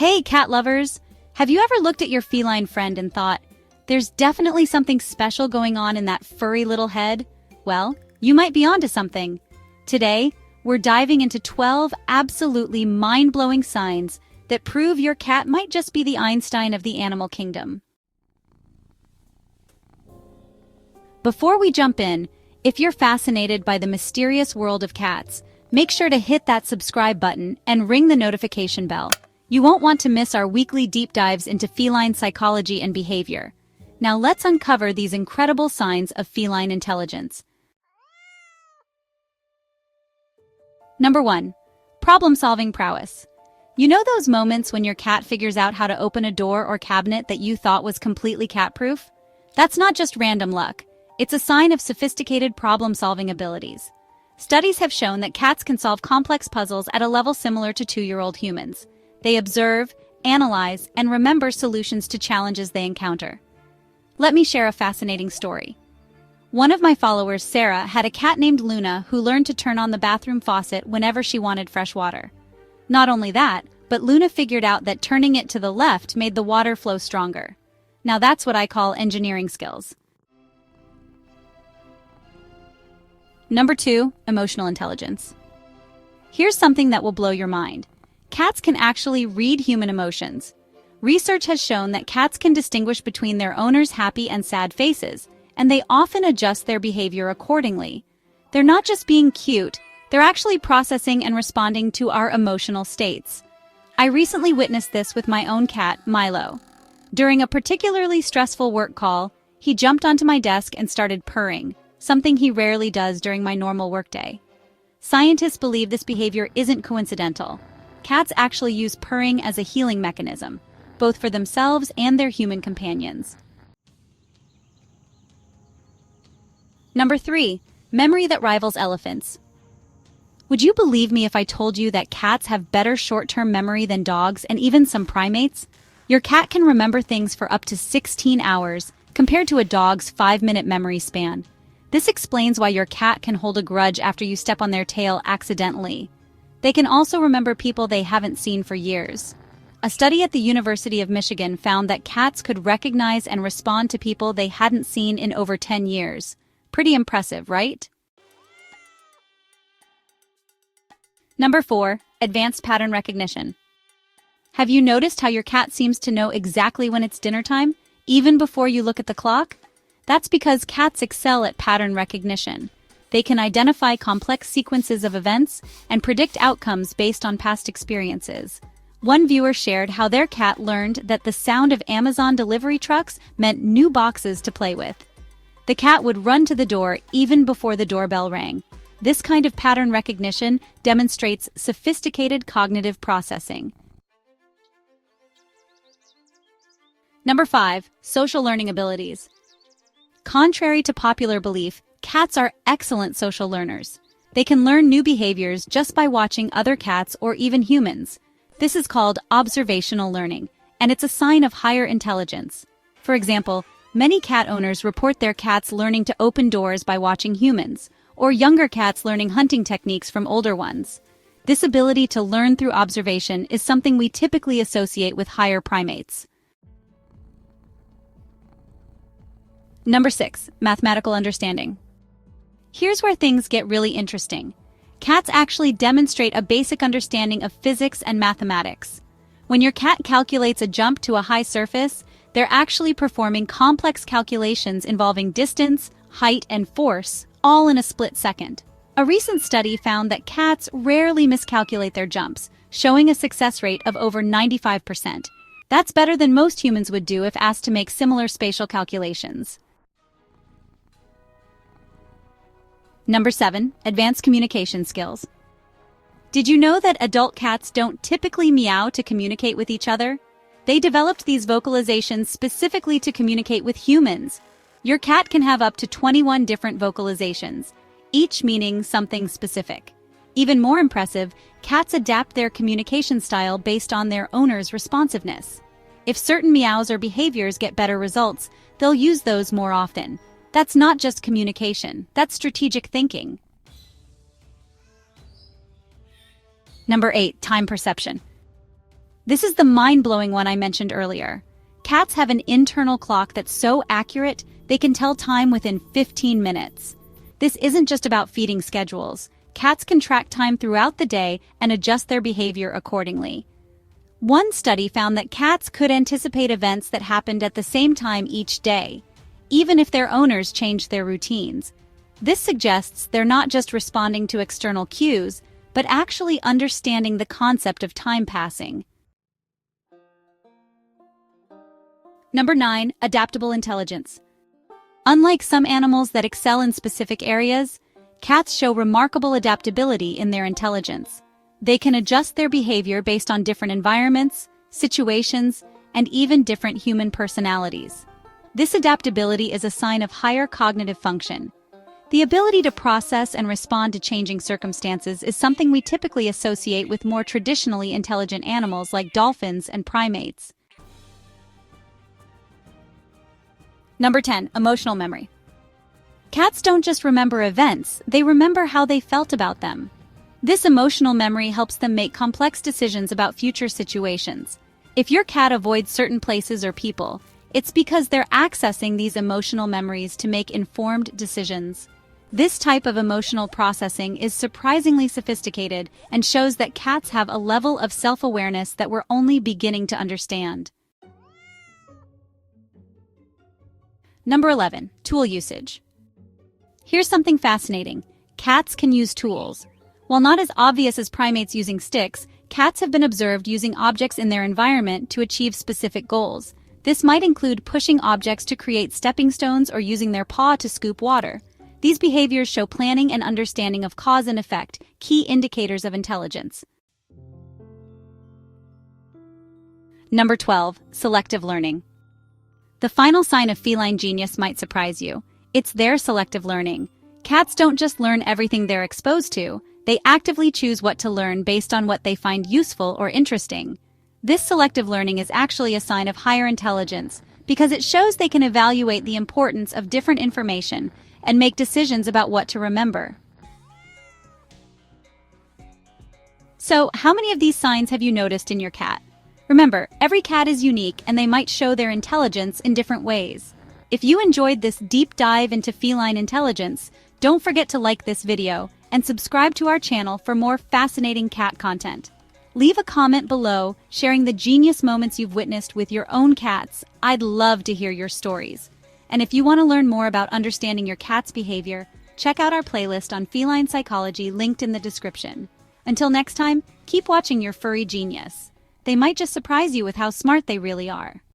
Hey, cat lovers! Have you ever looked at your feline friend and thought, there's definitely something special going on in that furry little head? Well, you might be onto something. Today, we're diving into 12 absolutely mind-blowing signs that prove your cat might just be the Einstein of the animal kingdom. Before we jump in, if you're fascinated by the mysterious world of cats, make sure to hit that subscribe button and ring the notification bell. You won't want to miss our weekly deep dives into feline psychology and behavior. Now let's uncover these incredible signs of feline intelligence. Number 1. Problem-solving prowess. You know those moments when your cat figures out how to open a door or cabinet that you thought was completely cat-proof? That's not just random luck. It's a sign of sophisticated problem-solving abilities. Studies have shown that cats can solve complex puzzles at a level similar to 2-year-old humans. They observe, analyze, and remember solutions to challenges they encounter. Let me share a fascinating story. One of my followers, Sarah, had a cat named Luna who learned to turn on the bathroom faucet whenever she wanted fresh water. Not only that, but Luna figured out that turning it to the left made the water flow stronger. Now that's what I call engineering skills. Number 2, emotional intelligence. Here's something that will blow your mind. Cats can actually read human emotions. Research has shown that cats can distinguish between their owner's happy and sad faces, and they often adjust their behavior accordingly. They're not just being cute, they're actually processing and responding to our emotional states. I recently witnessed this with my own cat, Milo. During a particularly stressful work call, he jumped onto my desk and started purring, something he rarely does during my normal workday. Scientists believe this behavior isn't coincidental. Cats actually use purring as a healing mechanism, both for themselves and their human companions. Number 3, memory that rivals elephants. Would you believe me if I told you that cats have better short-term memory than dogs and even some primates? Your cat can remember things for up to 16 hours, compared to a dog's 5-minute memory span. This explains why your cat can hold a grudge after you step on their tail accidentally. They can also remember people they haven't seen for years. A study at the University of Michigan found that cats could recognize and respond to people they hadn't seen in over 10 years. Pretty impressive, right? Number 4, advanced pattern recognition. Have you noticed how your cat seems to know exactly when it's dinner time, even before you look at the clock? That's because cats excel at pattern recognition. They can identify complex sequences of events and predict outcomes based on past experiences. One viewer shared how their cat learned that the sound of Amazon delivery trucks meant new boxes to play with. The cat would run to the door even before the doorbell rang. This kind of pattern recognition demonstrates sophisticated cognitive processing. Number 5, social learning abilities. Contrary to popular belief, cats are excellent social learners. They can learn new behaviors just by watching other cats or even humans. This is called observational learning, and it's a sign of higher intelligence. For example, many cat owners report their cats learning to open doors by watching humans, or younger cats learning hunting techniques from older ones. This ability to learn through observation is something we typically associate with higher primates. Number 6, mathematical understanding. Here's where things get really interesting. Cats actually demonstrate a basic understanding of physics and mathematics. When your cat calculates a jump to a high surface, they're actually performing complex calculations involving distance, height, and force, all in a split second. A recent study found that cats rarely miscalculate their jumps, showing a success rate of over 95%. That's better than most humans would do if asked to make similar spatial calculations. Number 7, advanced communication skills. Did you know that adult cats don't typically meow to communicate with each other? They developed these vocalizations specifically to communicate with humans. Your cat can have up to 21 different vocalizations, each meaning something specific. Even more impressive, cats adapt their communication style based on their owner's responsiveness. If certain meows or behaviors get better results, they'll use those more often. That's not just communication, that's strategic thinking. Number 8, time perception. This is the mind-blowing one I mentioned earlier. Cats have an internal clock that's so accurate they can tell time within 15 minutes. This isn't just about feeding schedules. Cats can track time throughout the day and adjust their behavior accordingly. One study found that cats could anticipate events that happened at the same time each day, even if their owners changed their routines. This suggests they're not just responding to external cues, but actually understanding the concept of time passing. Number 9, adaptable intelligence. Unlike some animals that excel in specific areas, cats show remarkable adaptability in their intelligence. They can adjust their behavior based on different environments, situations, and even different human personalities. This adaptability is a sign of higher cognitive function. The ability to process and respond to changing circumstances is something we typically associate with more traditionally intelligent animals like dolphins and primates. Number 10, emotional memory. Cats don't just remember events, they remember how they felt about them. This emotional memory helps them make complex decisions about future situations. If your cat avoids certain places or people, it's because they're accessing these emotional memories to make informed decisions. This type of emotional processing is surprisingly sophisticated and shows that cats have a level of self-awareness that we're only beginning to understand. Number 11, tool usage. Here's something fascinating. Cats can use tools. While not as obvious as primates using sticks, cats have been observed using objects in their environment to achieve specific goals. This might include pushing objects to create stepping stones or using their paw to scoop water. These behaviors show planning and understanding of cause and effect, key indicators of intelligence. Number 12, selective learning. The final sign of feline genius might surprise you. It's their selective learning. Cats don't just learn everything they're exposed to, they actively choose what to learn based on what they find useful or interesting. This selective learning is actually a sign of higher intelligence because it shows they can evaluate the importance of different information and make decisions about what to remember. So, how many of these signs have you noticed in your cat? Remember, every cat is unique and they might show their intelligence in different ways. If you enjoyed this deep dive into feline intelligence, don't forget to like this video and subscribe to our channel for more fascinating cat content. Leave a comment below sharing the genius moments you've witnessed with your own cats. I'd love to hear your stories. And if you want to learn more about understanding your cat's behavior, check out our playlist on feline psychology linked in the description. Until next time, keep watching your furry genius. They might just surprise you with how smart they really are.